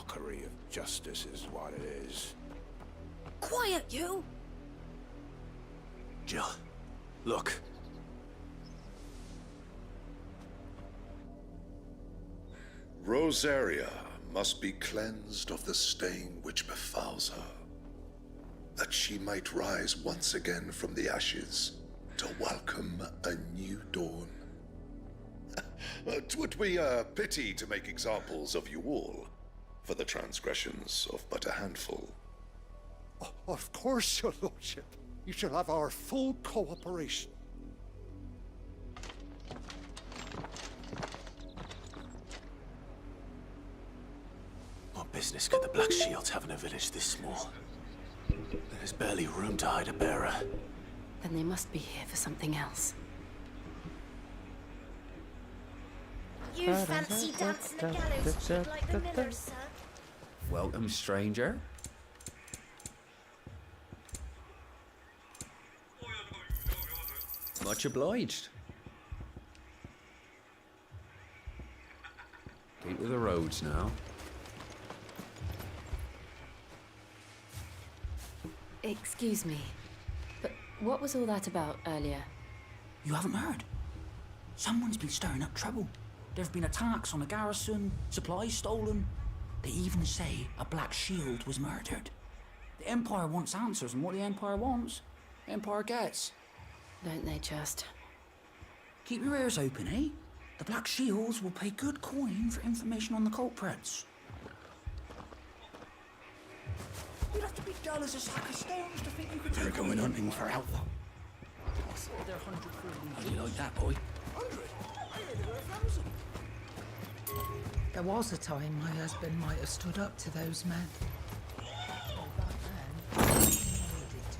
mockery of justice is what it is. Quiet, you! Jill, look. Rosaria must be cleansed of the stain which befouls her, that she might rise once again from the ashes to welcome a new dawn. 'Twould be a pity to make examples of you all, for the transgressions of but a handful. Of course, your lordship. You shall have our full cooperation. What business could the Black Shields have in a village this small? There's barely room to hide a bearer. Then they must be here for something else. You fancy dancing the gallows jig like the millers, sir? Welcome, stranger. Much obliged. Keep with the roads now. Excuse me, but what was all that about earlier? You haven't heard? Someone's been stirring up trouble. There have been attacks on the garrison, supplies stolen. They even say a Black Shield was murdered. The Empire wants answers, and what the Empire wants, the Empire gets. Don't they just? Keep your ears open, eh? The Black Shields will pay good coin for information on the culprits. You'd have to be dull as a sack of stones to think you could... They're going hunting for Alpha. They're 100 for a... You like that, boy? 100? I heard they were 1,000. There was a time my husband might have stood up to those men. Back then, he needed to.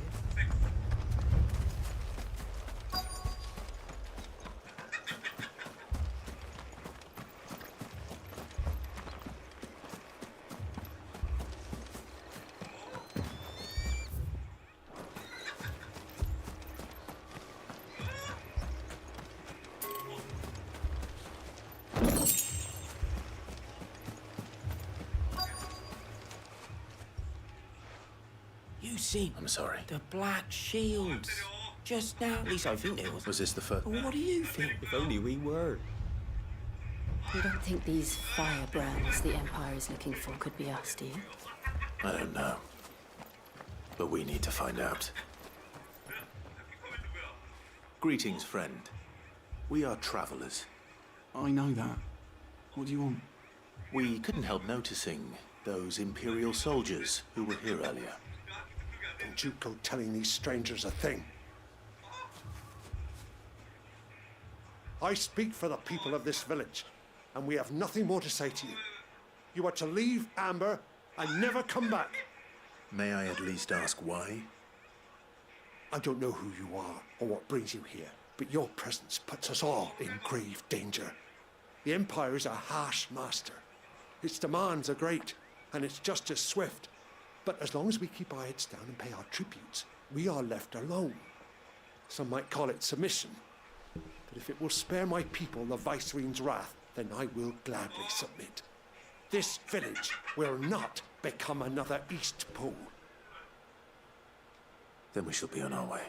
You see, I'm sorry. the Black Shields. Just now, at least I think there was. Was this the first? Well, what do you think? If only we were. You don't think these firebrands the Empire is looking for could be us, do you? I don't know. But we need to find out. Greetings, friend. We are travelers. I know that. What do you want? We couldn't help noticing those Imperial soldiers who were here earlier. Don't you go telling these strangers a thing. I speak for the people of this village, and we have nothing more to say to you. You are to leave Amber and never come back. May I at least ask why? I don't know who you are or what brings you here, but your presence puts us all in grave danger. The Empire is a harsh master. Its demands are great, and its justice swift. But as long as we keep our heads down and pay our tributes, we are left alone. Some might call it submission. But if it will spare my people the Viceroy's wrath, then I will gladly submit. This village will not become another East Pole. Then we shall be on our way.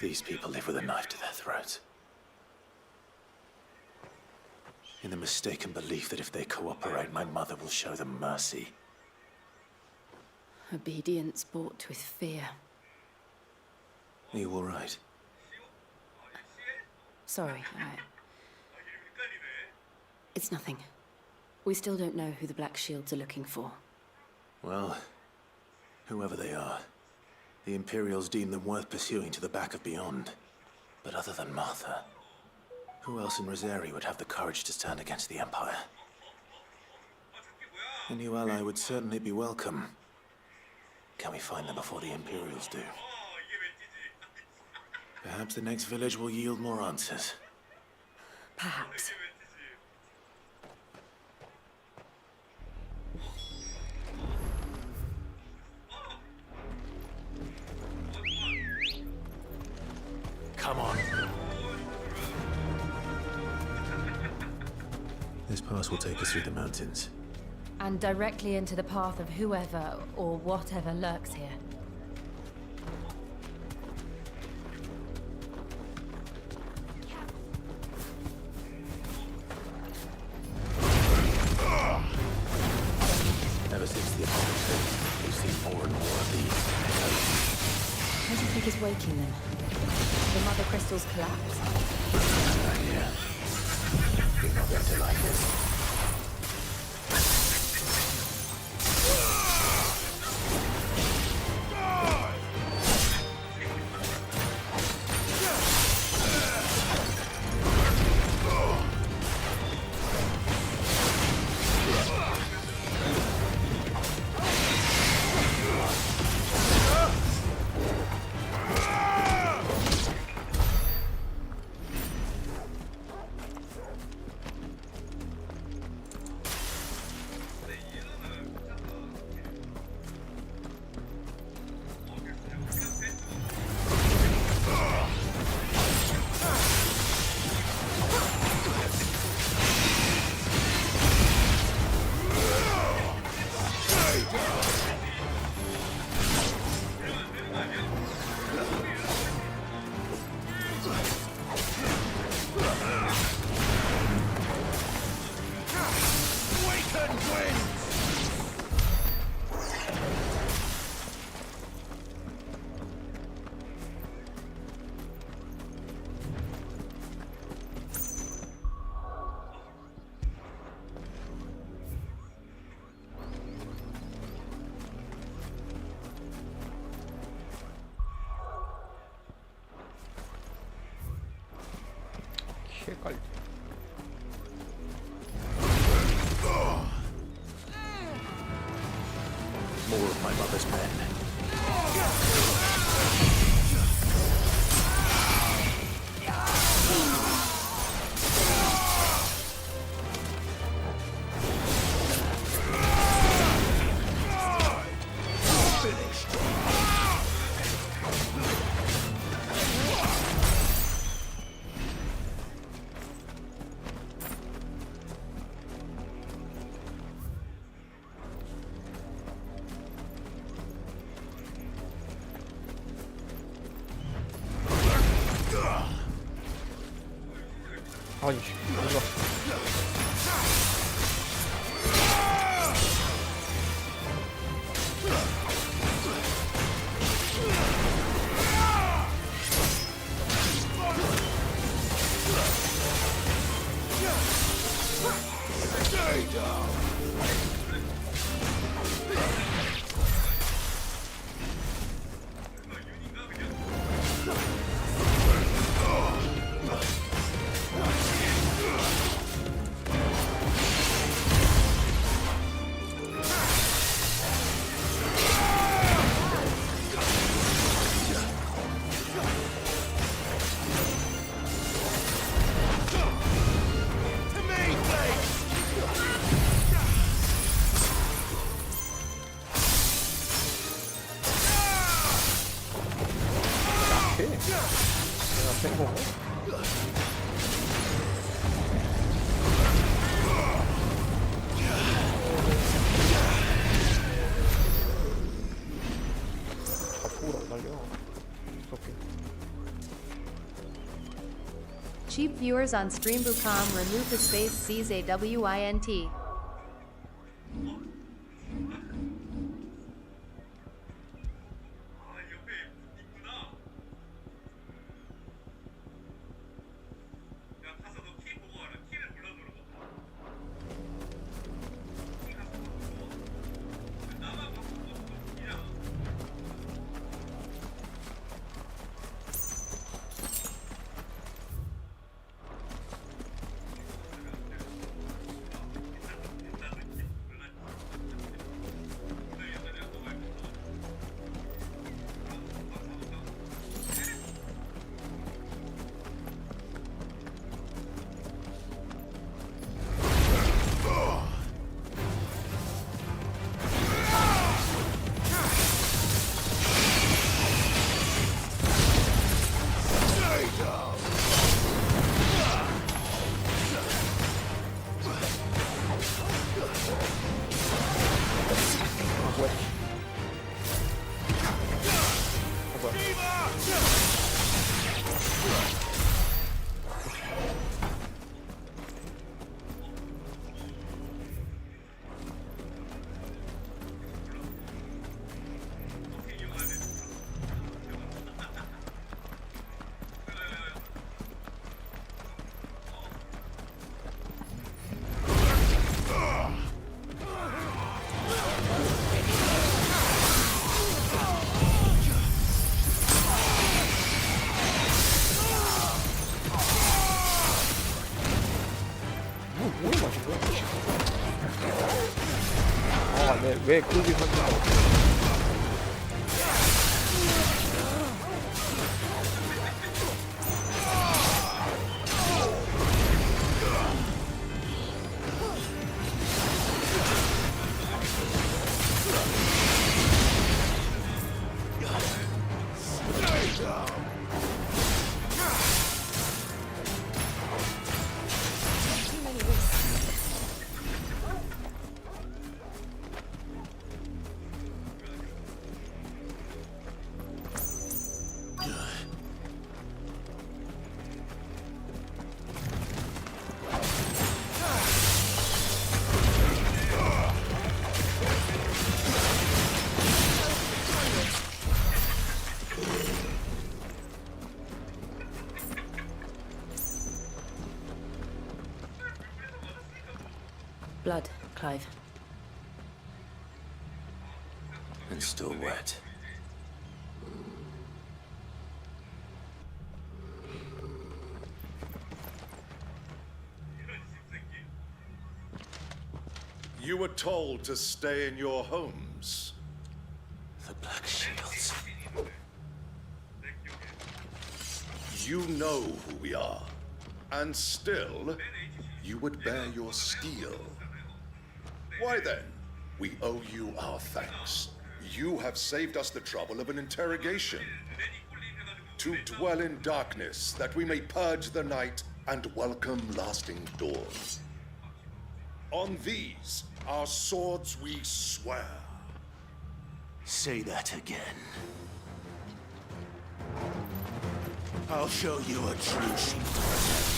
These people live with a knife to their throats. In the mistaken belief that if they cooperate, my mother will show them mercy. Obedience bought with fear. Are you all right? Sorry, It's nothing. We still don't know who the Black Shields are looking for. Well, whoever they are, the Imperials deem them worth pursuing to the back of beyond. But other than Martha, who else in Rosaria would have the courage to stand against the Empire? A new ally would certainly be welcome. Can we find them before the Imperials do? Perhaps the next village will yield more answers. Perhaps. Come on. This pass will take us through the mountains. And directly into the path of whoever or whatever lurks here. Ever since the apocalypse, we've seen more and more of these. What do you think is waking them? The mother crystals collapse? Yeah. You're not going to like this. 헷갈려. More of my mother's men. 아니, 뭔가. 오케이. 내가 뺀 거고. 좌폭으로 안 달려. 무섭게. Cheap viewers on Stream.com remove the space C's a WINT. 뭘 마신 거야? 아, 네, 왜 거기 선수가 Blood, Clive. And still wet. You were told to stay in your homes. The Black Shields. You know who we are. And still, you would bear your steel. Why then? We owe you our thanks. You have saved us the trouble of an interrogation. To dwell in darkness, that we may purge the night and welcome lasting dawn. On these, our swords we swear. Say that again. I'll show you a true shield.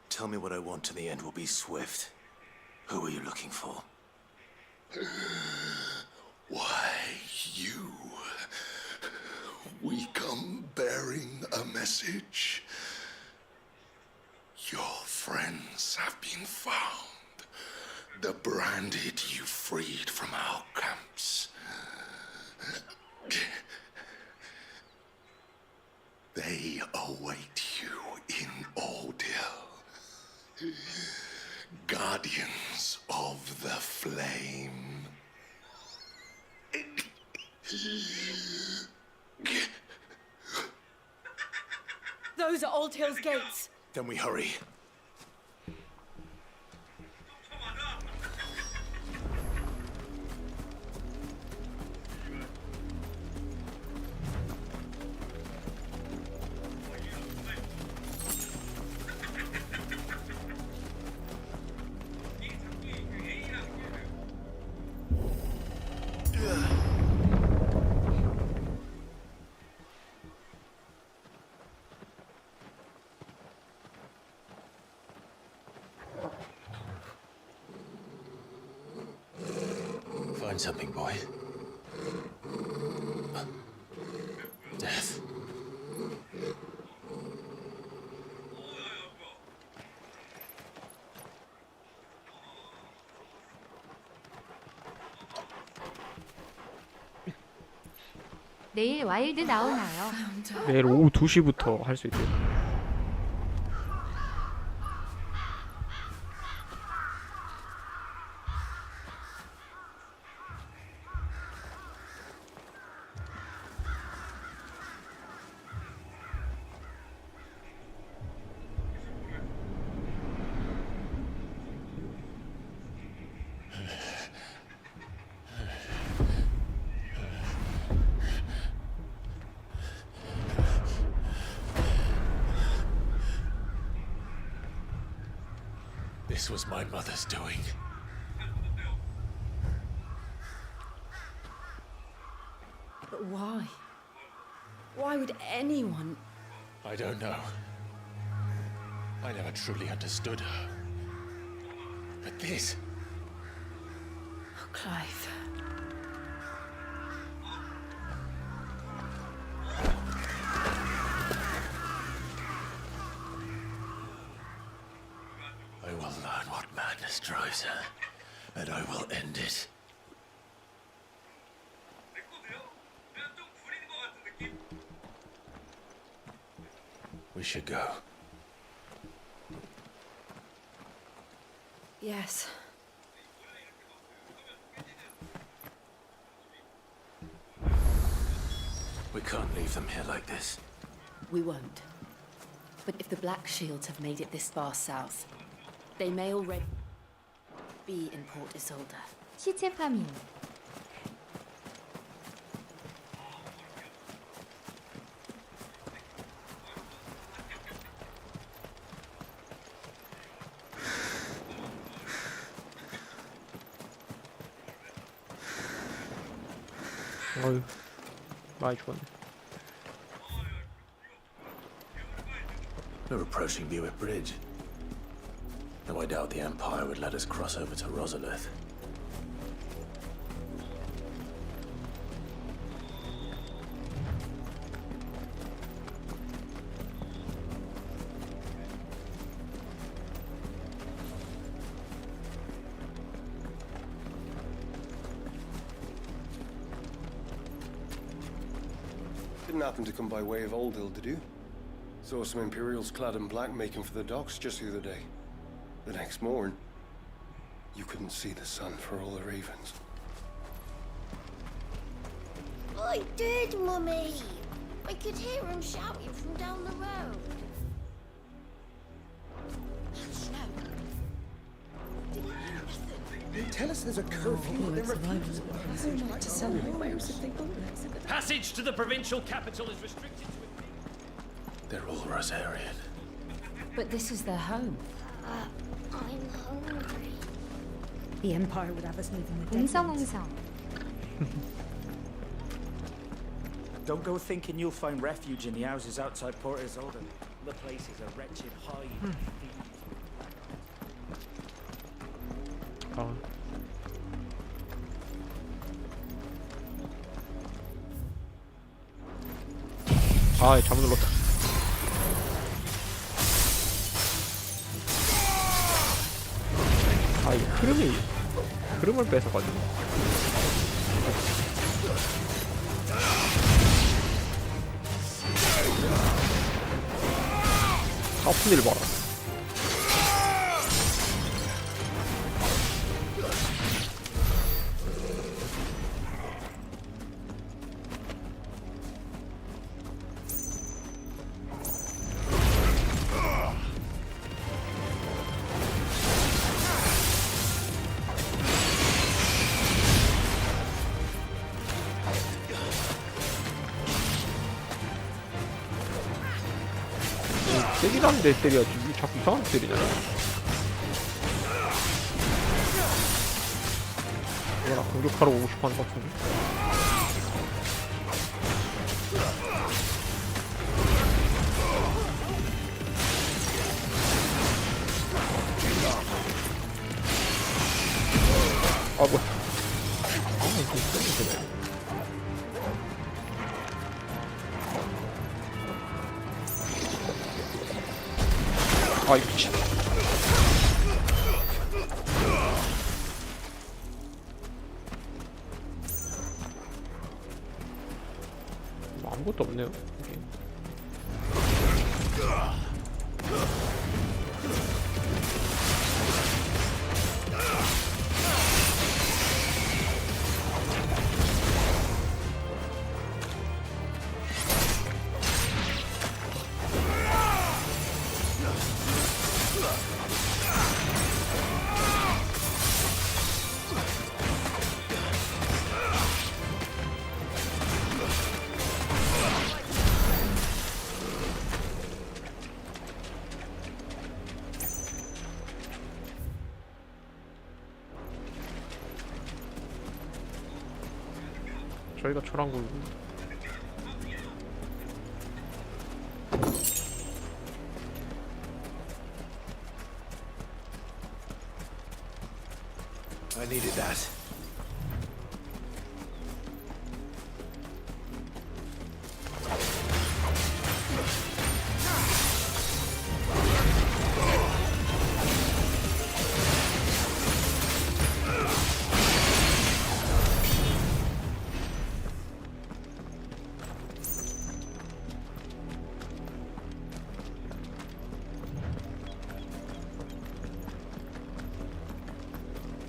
Tell me what I want and the end will be swift. Who are you looking for? Why, you. We come bearing a message. Your friends have been found. The branded you freed from our camps. They await you in Ordeal. Guardians of the Flame. Those are Old Hill's gates. Then we hurry. Find something, boy. Death. 내일 와일드 나오나요? 내일 오후 2시부터 할 수 있대요. This was my mother's doing. But why? Why would anyone... I don't know. I never truly understood her. But this... Oh, Clive. I will learn what madness drives her, and I will end it. We should go. Yes. We can't leave them here like this. We won't. But if the Black Shields have made it this far south, they may already be in Port Isolde. 시체 파밍. 어휴, 많이 죽었네. We're approaching Buick Bridge. Though I doubt the Empire would let us cross over to Rosalith. Didn't happen to come by way of Old Hill, did you? Saw some Imperials clad in black making for the docks just the other day. The next morn, you couldn't see the sun for all the ravens. I did, Mummy. I could hear him shouting from down the road. Snow. Didn't hear nothing. They tell us there's a curfew, but they refuse to To sell wares if they bullets. Passage to the provincial capital is restricted to... They're all Rosarian. But this is their home. I'm hungry. The Empire would have us moving the dead. 웅성웅성. Don't go thinking you'll find refuge in the houses outside Port Isolde. The place is a wretched hive of thieves. 아, 아, 잘못 눌렀다. 아, 이 흐름을 뺏어가지고. 아픈 일 봐라. 세긴 한데 때려야지. 이게 자꾸 이상한 데 때리잖아. 얘가 나 공격하러 오고 싶어 하는 것 같은데. 아, 뭐야. 아이 미친. 뭐 아무것도 없네요. 이게. 저희가 초랑굴. I needed that.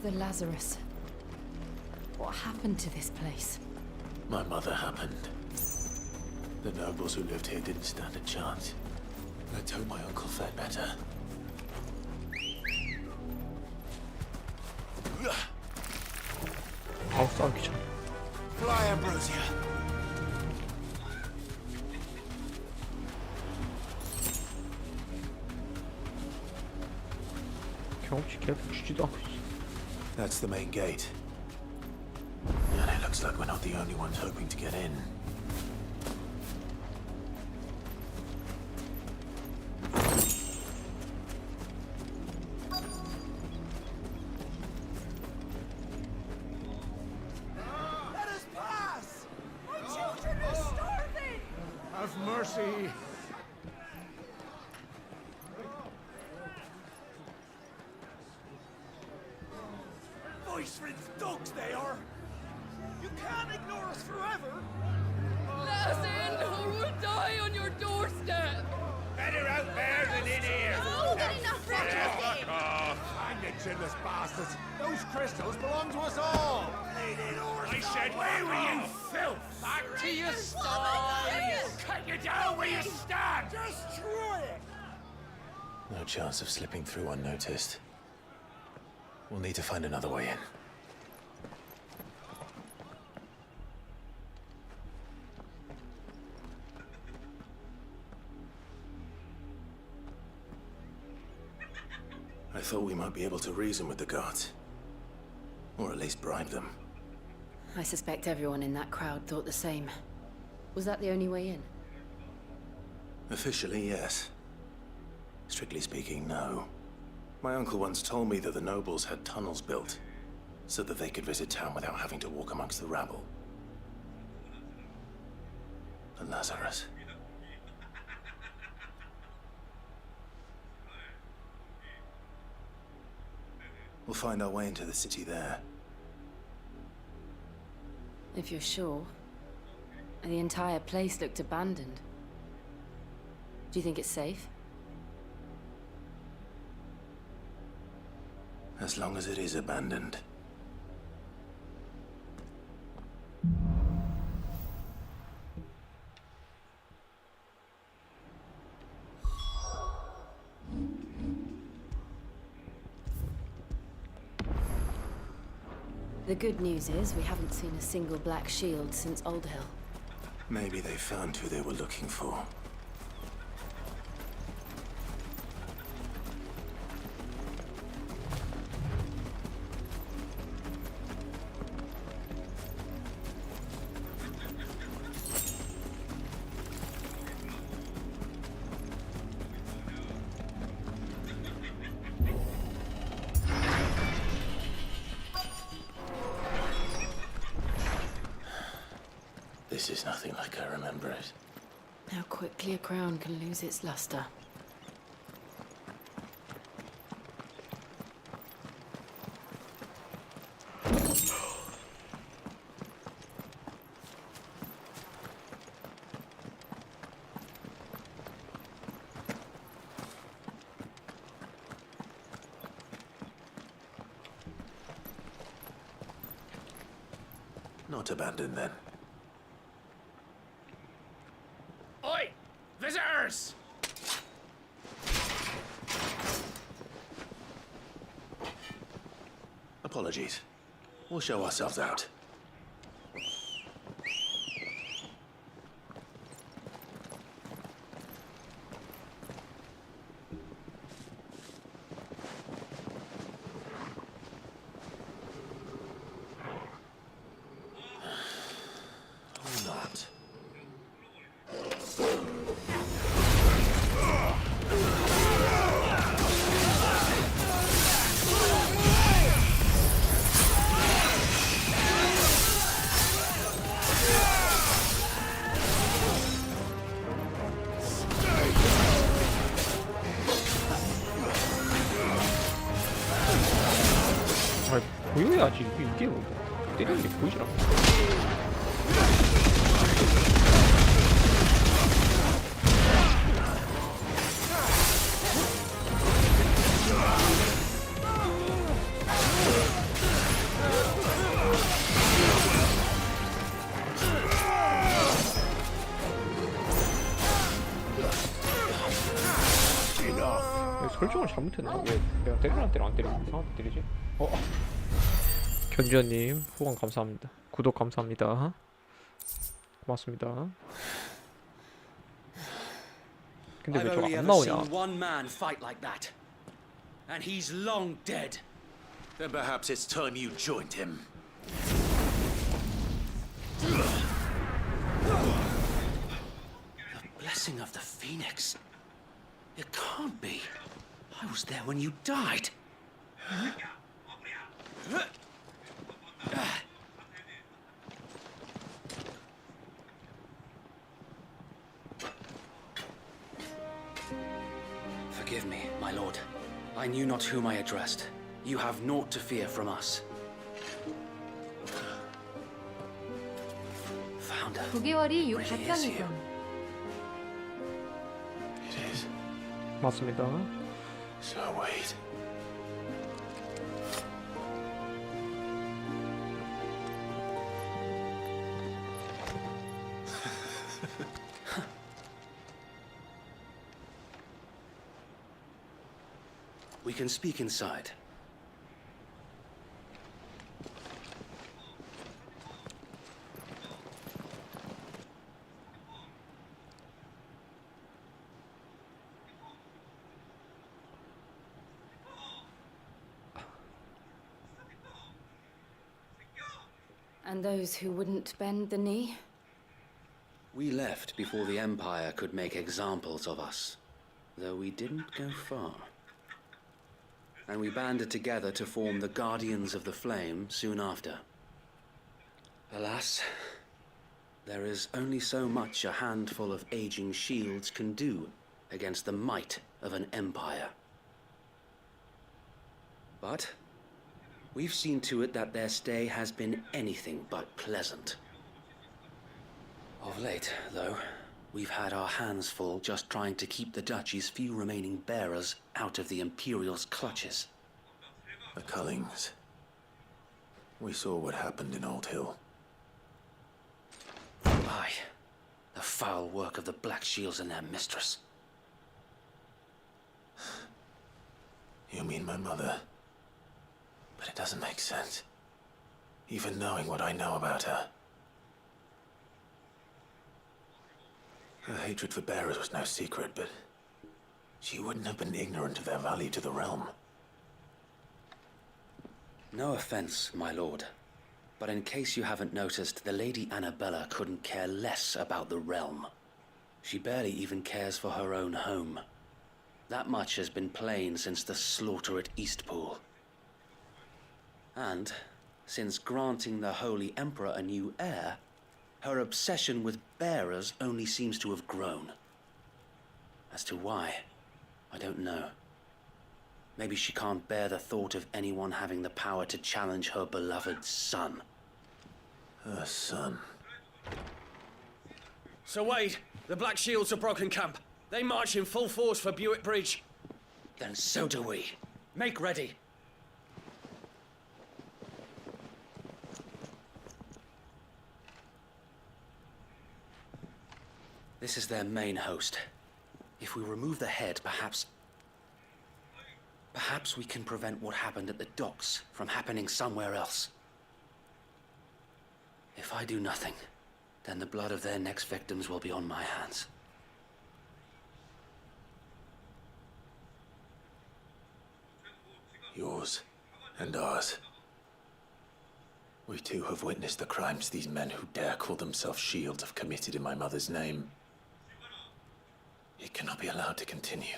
The Lazarus. What happened to this place? My mother happened. The nobles who lived here didn't stand a chance. Let's hope my uncle fared better. 아우 싸우기 전. Fly, Ambrosia. 경험치 계속 주지도 않고 있어. That's the main gate. And it looks like we're not the only ones hoping to get in. Let us pass! My children are starving! Have mercy! Voice-ridden dogs they are! You can't ignore us forever! Let us in, or we'll die on your doorstep! Better out there than in here. Oh, good enough for Fuck off. Hang the chinless bastards! Those crystals belong to us all! Bleeding I said, where were you, filth? Back to your stall. Cut you down where you stand. Destroy it! No chance of slipping through unnoticed. We'll need to find another way in. I thought we might be able to reason with the guards. Or at least bribe them. I suspect everyone in that crowd thought the same. Was that the only way in? Officially, yes. Strictly speaking, no. My uncle once told me that the nobles had tunnels built, so that they could visit town without having to walk amongst the rabble. The Lazarus. We'll find our way into the city there. If you're sure. The entire place looked abandoned. Do you think it's safe? As long as it is abandoned. The good news is we haven't seen a single black shield since Old Hill. Maybe they found who they were looking for. This is nothing like I remember it. How quickly a crown can lose its luster. Not abandoned then. Oi! Visitors! Apologies. We'll show ourselves out. Or not. 아니, 보여야지. 이게 뭐, 때리는 게 보이질 않아. 설정을 잘못했나? 왜 내가 때리나 때려 안 때리고 이상하게 때리지? 견주현님 후원 감사합니다. 구독 감사합니다. 고맙습니다. 근데 왜 저거 안 나오냐? one man fight like that, and he's long dead. Then perhaps it's time you joined him. The blessing of the Phoenix. It can't be. I was there when you died. Forgive me, my lord. I knew not whom I addressed. You have naught to fear from us. Founder. 9개월이 It is you. 600평이군. It is. 맞습니다. So wait. We can speak inside. And those who wouldn't bend the knee? We left before the Empire could make examples of us, though we didn't go far. And we banded together to form the Guardians of the Flame soon after. Alas, there is only so much a handful of aging shields can do against the might of an empire. But we've seen to it that their stay has been anything but pleasant. Of late, though, we've had our hands full just trying to keep the Duchy's few remaining bearers out of the Imperial's clutches. The Cullings. We saw what happened in Old Hill. Aye, the foul work of the Black Shields and their mistress. You mean my mother? But it doesn't make sense. Even knowing what I know about her. Her hatred for bearers was no secret, but she wouldn't have been ignorant of their value to the realm. No offense, my lord, but in case you haven't noticed, the Lady Annabella couldn't care less about the realm. She barely even cares for her own home. That much has been plain since the slaughter at Eastpool. And since granting the Holy Emperor a new heir, Her obsession with bearers only seems to have grown. As to why, I don't know. Maybe she can't bear the thought of anyone having the power to challenge her beloved son. Her son. Sir Wade, the Black Shields have broken camp. They march in full force for Buick Bridge. Then so do we. Make ready. This is their main host. If we remove the head, perhaps we can prevent what happened at the docks from happening somewhere else. If I do nothing, then the blood of their next victims will be on my hands. Yours and ours. We too have witnessed the crimes these men who dare call themselves shields have committed in my mother's name. It cannot be allowed to continue.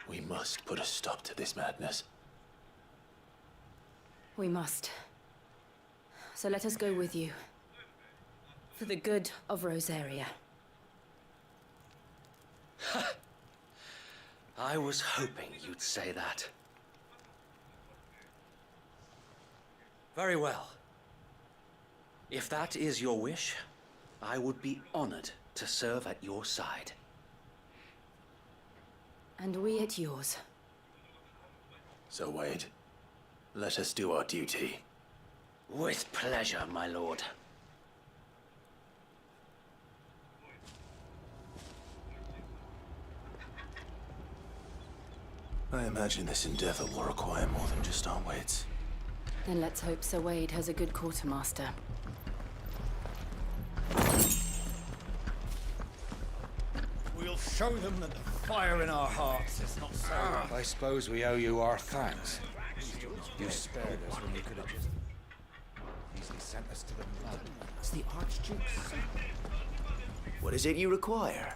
We must put a stop to this madness. We must. So let us go with you. For the good of Rosaria. I was hoping you'd say that. Very well. If that is your wish, I would be honored to serve at your side. And we at yours. So, Wade, let us do our duty. With pleasure, my lord. I imagine this endeavor will require more than just our wits. Then let's hope Sir Wade has a good quartermaster. We'll show them that the fire in our hearts is not so. I suppose we owe you our thanks. You spared us when you could have just easily sent us to the mud. It's the Archduke's son. What is it you require?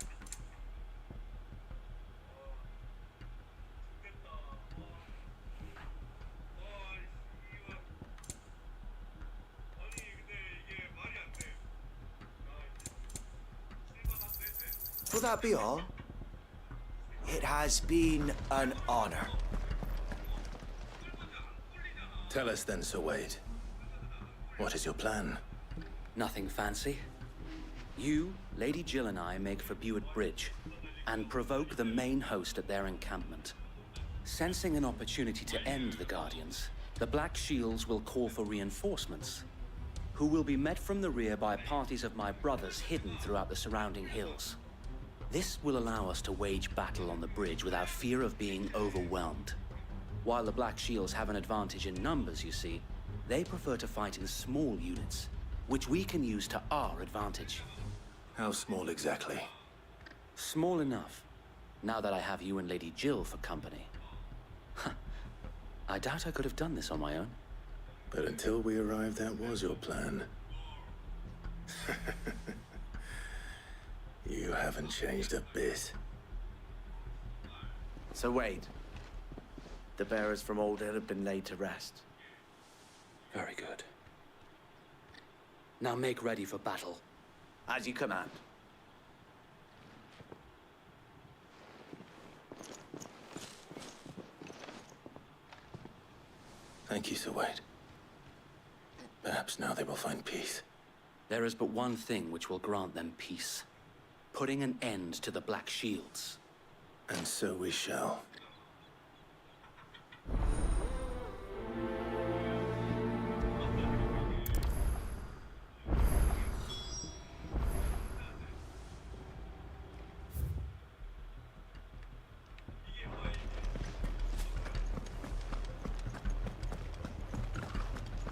Will that be all? It has been an honor. Tell us then, Sir Wade. What is your plan? Nothing fancy. You, Lady Jill and I make for Buick Bridge and provoke the main host at their encampment. Sensing an opportunity to end the Guardians, the Black Shields will call for reinforcements, who will be met from the rear by parties of my brothers hidden throughout the surrounding hills. This will allow us to wage battle on the bridge without fear of being overwhelmed. While the Black Shields have an advantage in numbers, you see, they prefer to fight in small units, which we can use to our advantage. How small exactly? Small enough, now that I have you and Lady Jill for company. I doubt I could have done this on my own. But until we arrived, that was your plan. You haven't changed a bit. So Wade, the bearers from Old Hill have been laid to rest. Very good. Now make ready for battle. As you command. Thank you, Sir Wade. Perhaps now they will find peace. There is but one thing which will grant them peace. Putting an end to the Black Shields. And so we shall.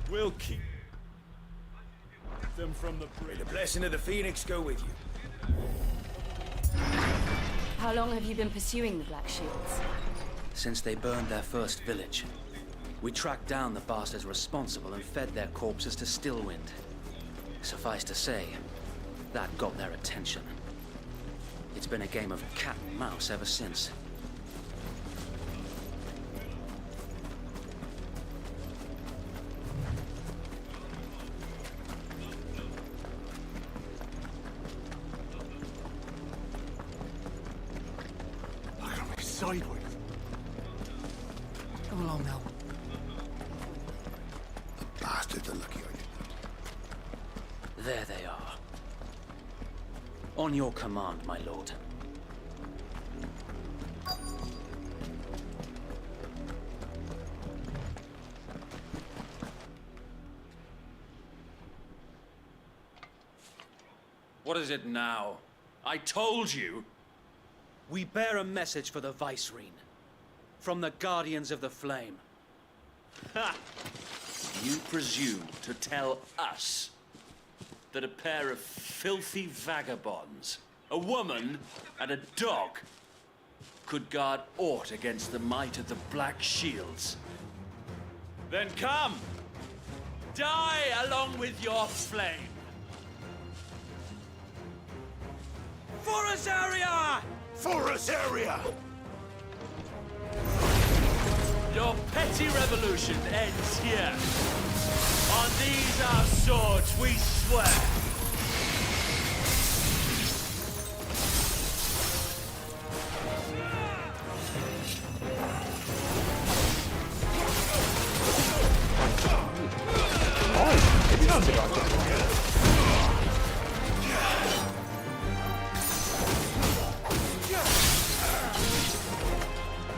We'll keep them from the bridge. May the blessing of the Phoenix go with you. How long have you been pursuing the Black Shields? Since they burned their first village. We tracked down the bastards responsible and fed their corpses to Stillwind. Suffice to say, that got their attention. It's been a game of cat and mouse ever since. died with. Come along now. The bastards are lucky I didn't. There they are. On your command, my lord. What is it now? I told you! We bear a message for the Vicereine. From the Guardians of the Flame. Ha! You presume to tell us that a pair of filthy vagabonds, a woman and a dog, could guard aught against the might of the Black Shields? Then come! Die along with your flame! For Azaria! For Azaria! Your petty revolution ends here. On these our swords we swear.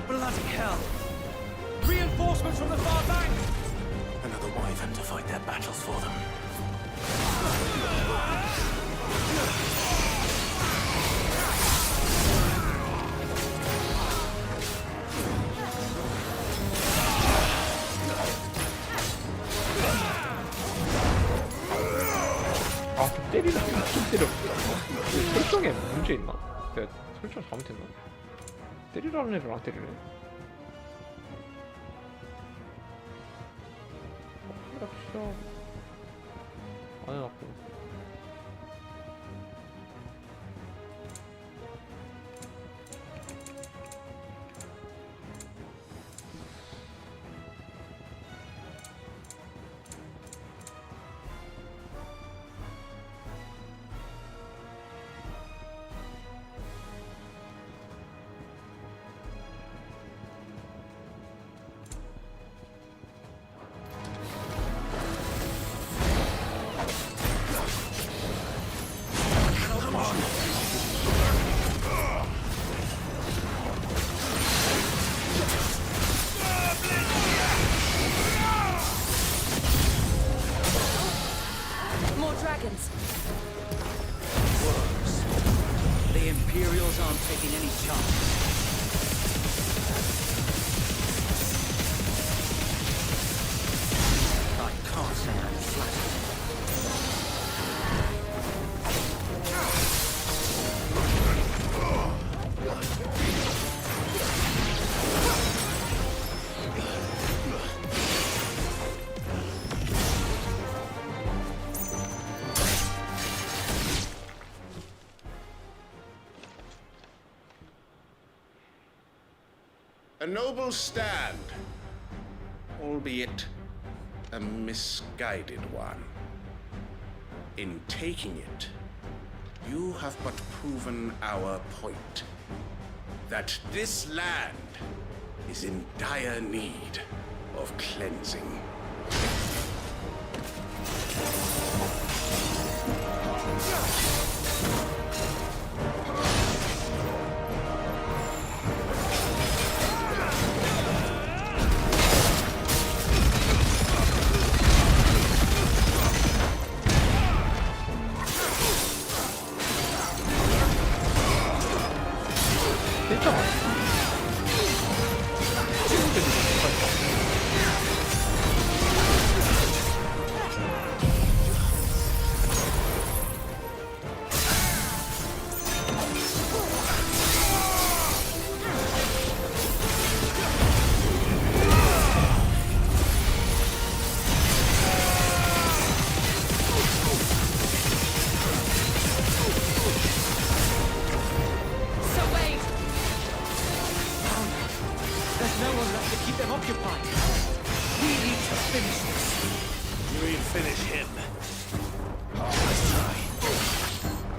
Bloody hell! Reinforcements from the far bank! Another wyvern to fight their battles for them. 아, 좀 때리다 좀 때려. 설정에 문제 있나? 내가 설정 잘못했나? 때리라는 애를 안 때리네. 진짜 안 해놨고. More dragons. Works. The Imperials aren't taking any chances. I can't say I'm flattered. A noble stand, albeit a misguided one. In taking it, you have but proven our point. That this land is in dire need of cleansing.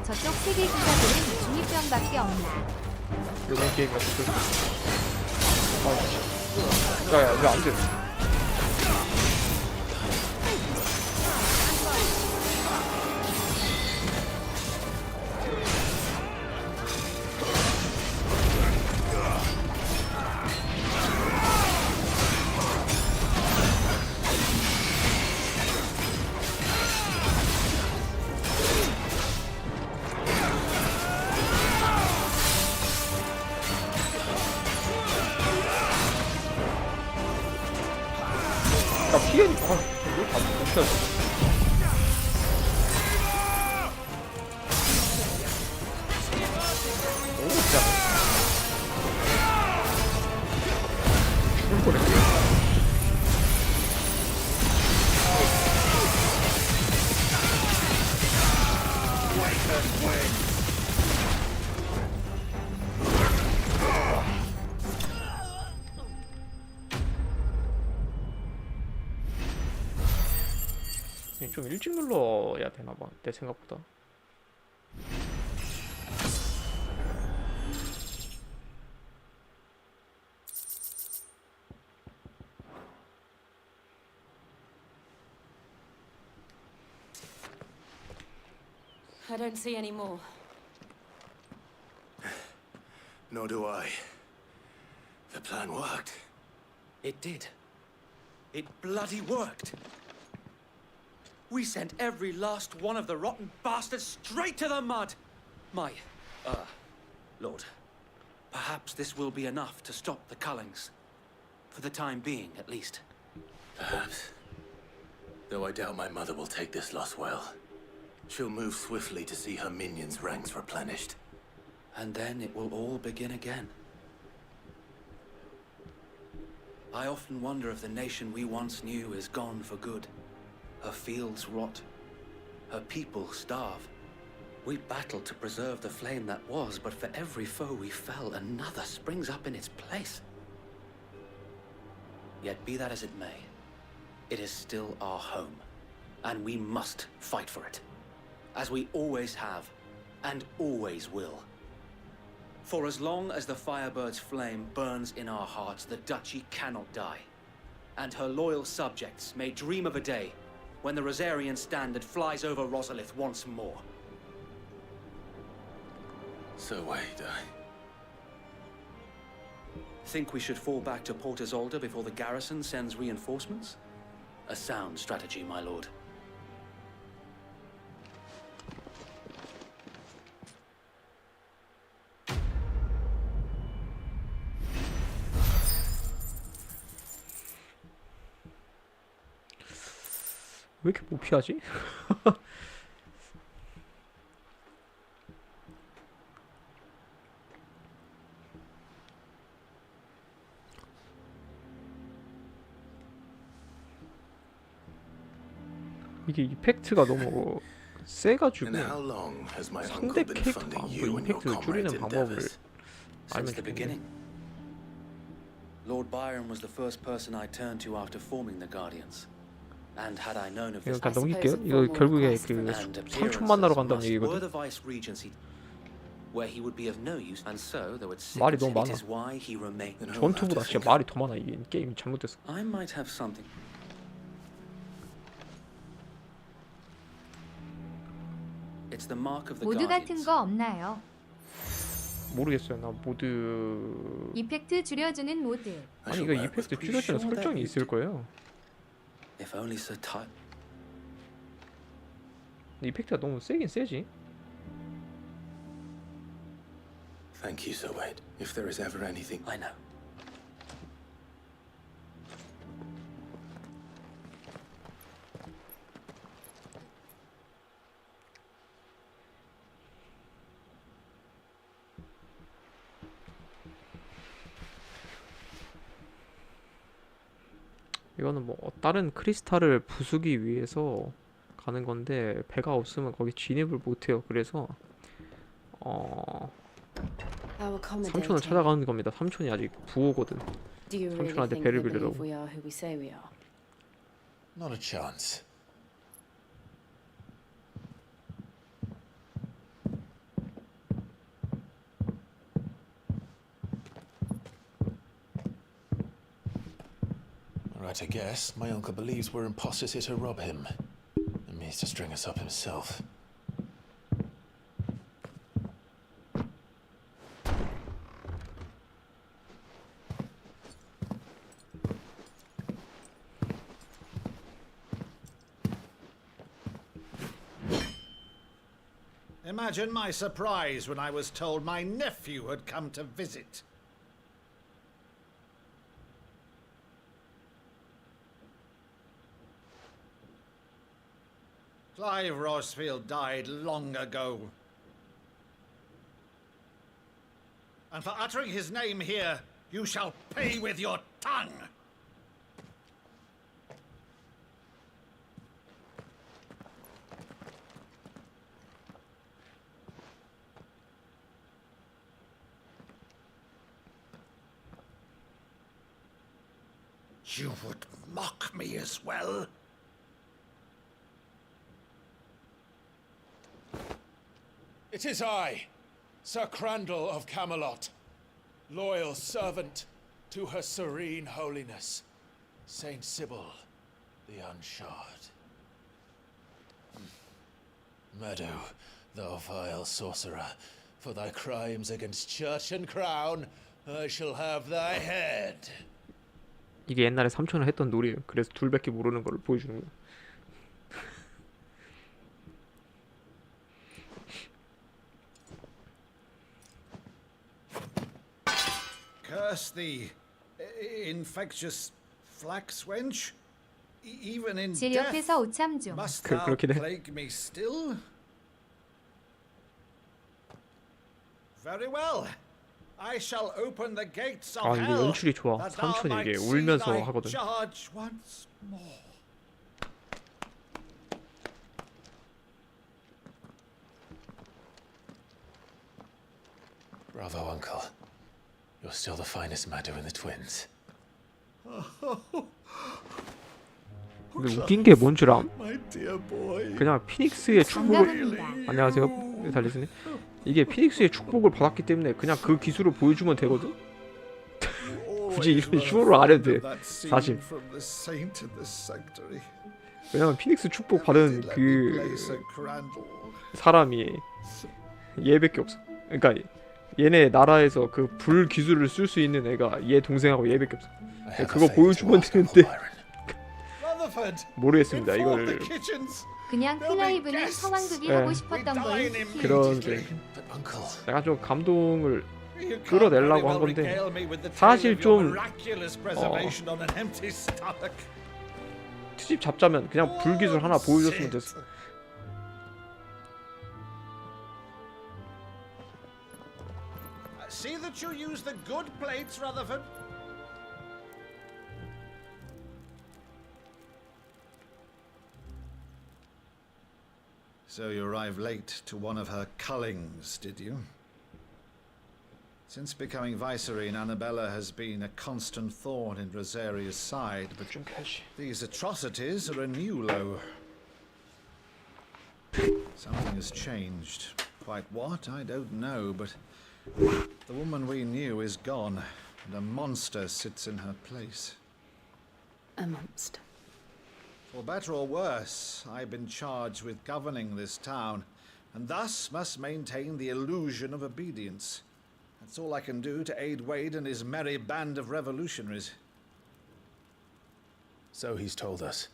저쪽 세계 기사들은 중이병밖에 없나. 요번 게임이 없을 수 있어. 야야 왜 안 돼? 나 피해니까 이거 다 못 피하지. 너무 못피하네. 죽을 뻔했네. 좀 일찍 눌러야 되나봐 내 생각보다. I don't see any more. Nor do I. The plan worked. It did. It bloody worked. We sent every last one of the rotten bastards straight to the mud! My, Lord, perhaps this will be enough to stop the Cullings. For the time being, at least. Perhaps. Though I doubt my mother will take this loss well. She'll move swiftly to see her minions' ranks replenished. And then it will all begin again. I often wonder if the nation we once knew is gone for good. Her fields rot. Her people starve. We battled to preserve the flame that was, but for every foe we fell, another springs up in its place. Yet be that as it may, it is still our home, and we must fight for it, as we always have, and always will. For as long as the Firebird's flame burns in our hearts, the Duchy cannot die, and her loyal subjects may dream of a day when the Rosarian standard flies over Rosalith once more. So wait, Think we should fall back to Port Isolde before the garrison sends reinforcements? A sound strategy, my lord. 왜 이렇게 못 피하지? 이게 이펙트가 너무 세가지고 상대 캐릭터가 그 이펙트 줄이는 방법을 알면 좋겠네. Lord Byron was the first person I turned to after forming the Guardians. And had I known of this, 그러니까 넘길게요. 이거 결국에 그 삼촌 만나러 간다는 얘기거든. 말이 너무 많아. 전투보다 진짜 말이 더 많아. 이게 게임이 잘못됐어. 모드 같은 거 없나요? 모르겠어요. 나 모드 이펙트 줄여주는 모드. 아니 이거 이펙트 줄여주는 설정이 있을 거예요. If only so tight. 이펙트가 너무 세긴 세지. Thank you, Zoed. If there is ever anything... I know. 이거는 뭐 다른 크리스탈을 부수기 위해서 가는 건데 배가 없으면 거기 진입을 못해요. 그래서 삼촌을 찾아가는 겁니다. 삼촌이 아직 부호거든. 삼촌한테 배를 빌리라고. Not a chance. were to guess, my uncle believes we're imposters here to rob him, and means to string us up himself. Imagine my surprise when I was told my nephew had come to visit. Clive Rosfield died long ago. And for uttering his name here, you shall pay with your tongue! You would mock me as well? It is I, Sir Crandall of Camelot, loyal servant to Her Serene Holiness, Saint Sybil the Unshod. Meadow, thou vile sorcerer, for thy crimes against church and crown, I shall have thy head. 이게 옛날에 삼촌을 했던 놀이에요. 그래서 둘밖에 모르는 걸 보여주는 거예요. Curse thee, infectious flax wench. Even in 질 death, 옆에서 오참 중. must thou 그렇긴 해. plague me still? Very well. I shall open the gates of 아 이게 hell. 연출이 좋아. that thou 삼촌이 이게 might see 울면서 thy 하거든. charge once more. Bravo, uncle. You're still the finest Meadow in the twins. 근데 웃긴 게 뭔 줄 암? My dear boy. 그냥 피닉스의 축복을 반갑습니다. 안녕하세요 달리스님. 이게 피닉스의 축복을 받았기 때문에 그냥 그 기술을 보여주면 되거든. 굳이 이런 쇼를 안 해도 돼. 사실. 왜냐면 피닉스 축복 받은 그 사람이 얘밖에 없어. 그러니까 얘네 나라에서 그 불 기술을 쓸 수 있는 애가 얘 동생하고 얘밖에 없어. 그거 보여주면 되는데 모르겠습니다. 이걸 그냥 클라이브는 상황극이 네. 하고 싶었던 거임. 그런 게 내가 좀 감동을 끌어내려고 한 건데 사실 좀 트집 잡자면 그냥 불기술 하나 보여줬으면 됐어. See that you use the good plates, Rutherford. So you arrived late to one of her cullings, did you? Since becoming Vicereine, Annabella has been a constant thorn in Rosaria's side, but these atrocities are a new low. Something has changed. Quite what, I don't know, but the woman we knew is gone, and a monster sits in her place. A monster. For better or worse, I've been charged with governing this town, and thus must maintain the illusion of obedience. That's all I can do to aid Wade and his merry band of revolutionaries. So he's told us.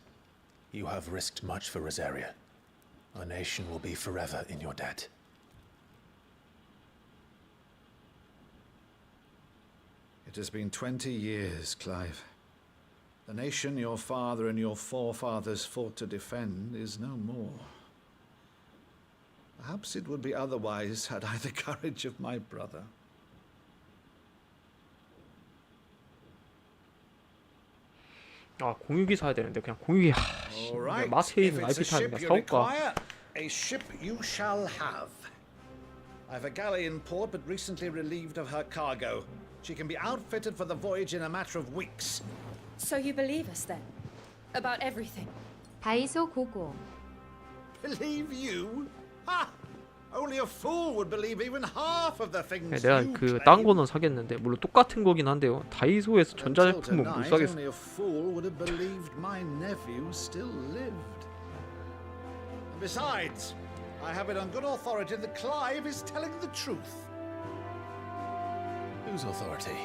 You have risked much for Rosaria. Our nation will be forever in your debt. It has been 20 years, Clive. The nation your father and your forefathers fought to defend is no more. Perhaps it would be otherwise had I the courage of my brother. 아 공유기 사야 되는데 그냥 공유기 All right. 마트에 If 있는 it's a IP 타는 ship 그냥 you 사올까? require, a ship you shall have. I've a galley in port, but recently relieved of her cargo. She can be outfitted for the voyage in a matter of weeks. So you believe us then? About everything? 다이소 고고. Believe you? Ha! Only a fool would believe even half of the things 내가 you 그 claim. 딴 거는 사겠는데 물론 똑같은 거긴 한데요. 다이소에서 Until 전자제품은 못 tonight, 사겠어. only a fool would have believed my nephew still lived. Besides, I have it on good authority that Clive is telling the truth. Whose authority?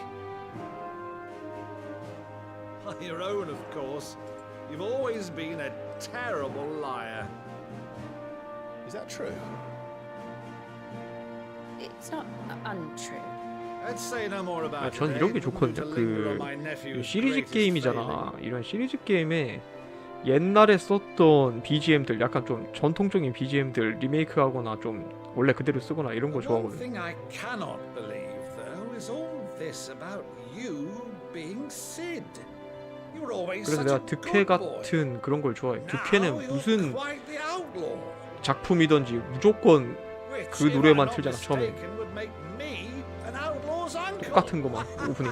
Your own, of course. You've always been a terrible liar. Is that true? It's not untrue. Let's say no more about it. 전 이런 게 좋거든요. To linger on 그 my nephew's 시리즈 greatest 게임이잖아. 이런 시리즈 게임에 옛날에 썼던 BGM들 약간 좀 전통적인 BGM들 리메이크하거나 좀 원래 그대로 쓰거나 이런 거 One 좋아하거든요. thing I cannot believe, though, is all this about you being Sid. You were always 그래서 such a 내가 good 득회 boy. 같은 그런 걸 좋아해. Now 득회는 you're 무슨 quite the outlaw. 작품이든지 무조건 Which, 그 if 노래만 I'm not 틀잖아 처음에. mistaken, would make me an outlaw's uncle. 똑같은 거만 오프닝.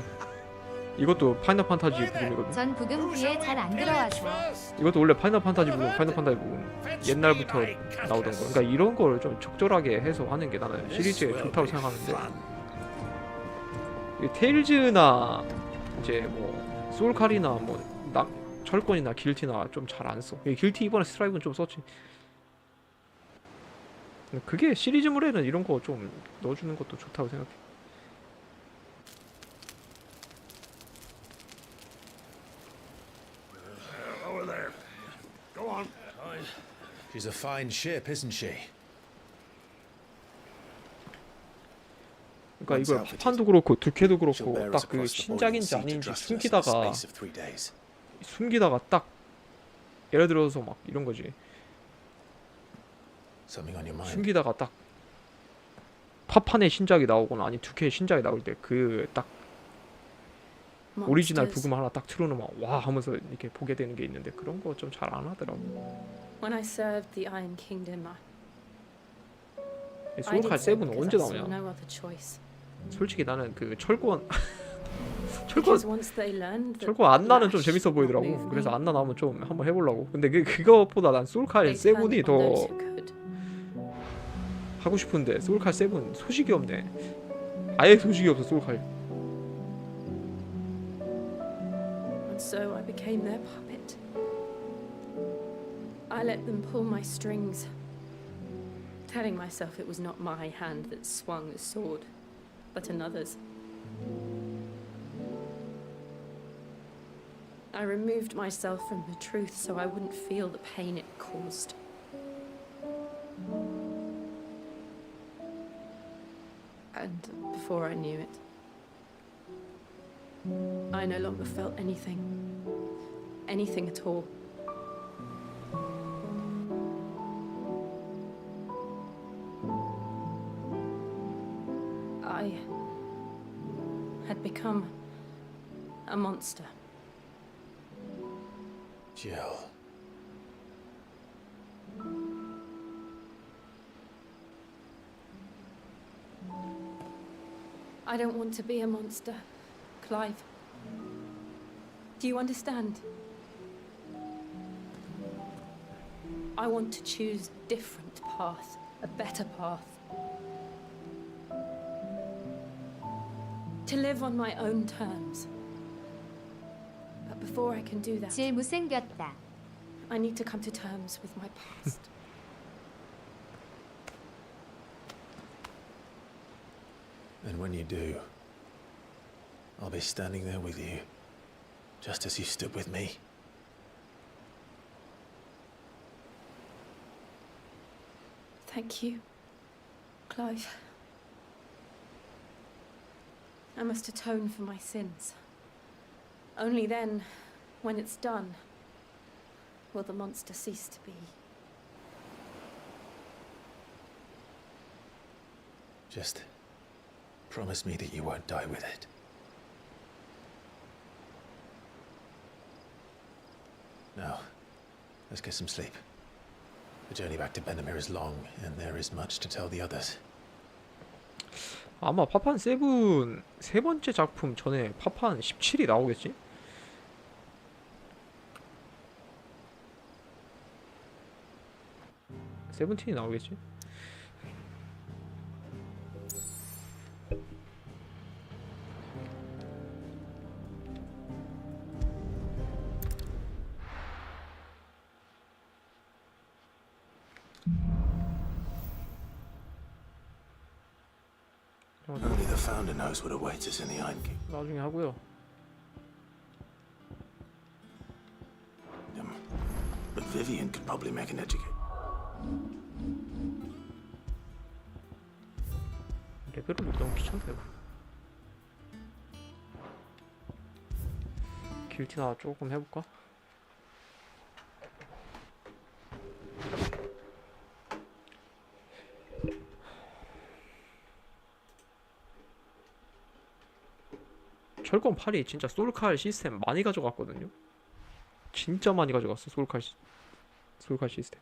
이것도 파이널 판타지 부분이거든. 전 부금 뒤에 잘 안 들어와서. 이것도 원래 파이널 판타지 부분, 파이널 판타지 부분 옛날부터 나오던 거. 그러니까 이런 걸 좀 적절하게 해서 하는 게 나는 시리즈에 좋다고 생각하는데. 이 테일즈나 이제 뭐 소울칼이나 뭐 철권이나 길티나 좀 잘 안 써. 길티 이번에 스트라이브는 좀 썼지. 그게 시리즈물에는 이런 거 좀 넣어주는 것도 좋다고 생각해. Over there. Go on. She's a fine ship, isn't she? 그러니까 이거 파판도 그렇고 득회도 그렇고 딱 그 신작인지 아닌지 숨기다가 딱 예를 들어서 막 이런 거지. 숨기다가 딱 파판의 신작이 나오거나 아니 득회의 신작이 나올 때 그 딱 오리지널 부금 하나 딱 틀어놓으면 와 하면서 이렇게 보게 되는 게 있는데 그런 거 좀 잘 안 하더라고. When I served the Iron Kingdom, 소울칼 7은 언제 나오냐? no other choice. 솔직히 나는 그 철권 Because once they learned that 철권 안나는 좀 Lash 재밌어 would 보이더라고. move 그래서 me, 안나 나오면 좀 한번 해보려고. 근데 그것보다 난 소울칼 they turned 7이 on those 더 who could. 하고 싶은데 소울칼 7 소식이 없네. 아예 소식이 없어 소울칼. And so I became their puppet. I let them pull my strings, telling myself it was not my hand that swung the sword, but another's. I removed myself from the truth so I wouldn't feel the pain it caused. And before I knew it, I no longer felt anything at all. I had become a monster. Jill. I don't want to be a monster, Clive. Do you understand? I want to choose a different path, a better path. To live on my own terms. But before I can do that, 질 못생겼다. I need to come to terms with my past. And when you do, I'll be standing there with you, just as you stood with me. Thank you, Clive. I must atone for my sins. Only then, when it's done, will the monster cease to be. Just promise me that you won't die with it. Now, let's get some sleep. The journey back to Benamir is long, and there is much to tell the others. 아마 파판 7 세 번째 작품 전에 파판 17이 나오겠지? 세븐틴이 나오겠지? Only the founder knows what awaits us in the Iron Keep. 나중에 하고요. But Vivian could probably make an educate. 레벨을 못 너무 귀찮아요. 길티나 조금 해볼까? 철권 8이 진짜 솔칼 시스템 많이 가져갔거든요. 진짜 많이 가져갔어. 솔칼 시스템.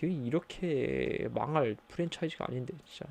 이렇게 망할 프랜차이즈가 아닌데 진짜.